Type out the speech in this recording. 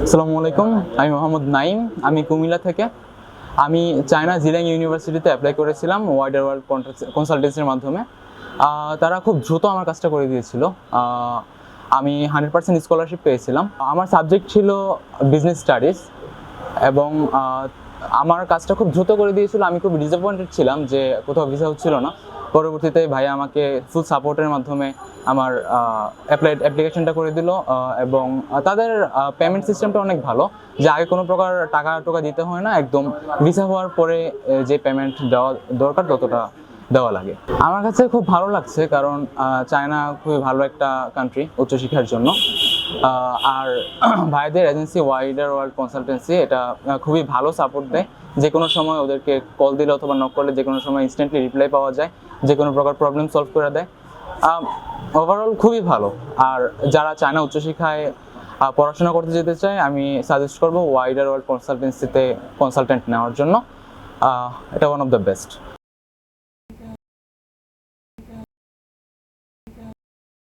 আসসালামু আলাইকুম, আমি মোহাম্মদ নাইম। আমি কুমিল্লা থেকে। আমি চায়না জিলিং ইউনিভার্সিটিতে অ্যাপ্লাই করেছিলাম ওয়াইডার ওয়ার্ল্ড কনসালটেন্সির মাধ্যমে। তারা খুব দ্রুত আমার কাজটা করে দিয়েছিল। আমি 100% স্কলারশিপ পেয়েছিলাম। আমার সাবজেক্ট ছিল বিজনেস স্টাডিজ এবং আমার কাজটা খুব দ্রুত করে দিয়েছিল। আমি খুব ডিসঅ্যাপয়েন্টেড ছিলাম যে কোথাও ভিসা হচ্ছিল না। পরবর্তীতে ভাইয়া আমাকে ফুল সাপোর্টের মাধ্যমে আমার অ্যাপ্লিকেশনটা করে দিল এবং তাদের পেমেন্ট সিস্টেমটা অনেক ভালো, যে আগে কোনো প্রকার টাকা টোকা দিতে হয় না, একদম ভিসা হওয়ার পরে যে পেমেন্ট দেওয়া দরকার ততটা দেওয়া লাগে। আমার কাছে খুব ভালো লাগছে, কারণ চায়না খুবই ভালো একটা কান্ট্রি উচ্চশিক্ষার জন্য। আর ভাইদের এজেন্সি ওয়াইডার ওয়ার্ল্ড কনসালটেন্সি এটা খুবই ভালো সাপোর্ট দেয়। যে কোনো সময় ওদেরকে কল দিলে অথবা নক করলে যে কোনো সময় ইনস্ট্যান্টলি রিপ্লাই পাওয়া যায়, যে কোনো প্রকার প্রবলেম সলভ করে দেয়। ওভারঅল খুবই ভালো। আর যারা চায়না উচ্চশিক্ষায় পড়াশোনা করতে যেতে চায়, আমি সাজেস্ট করবো ওয়াইডার ওয়ার্ল্ড কনসালটেন্সিতে কনসালটেন্ট নেওয়ার জন্য। এটা ওয়ান অফ দ্য বেস্ট।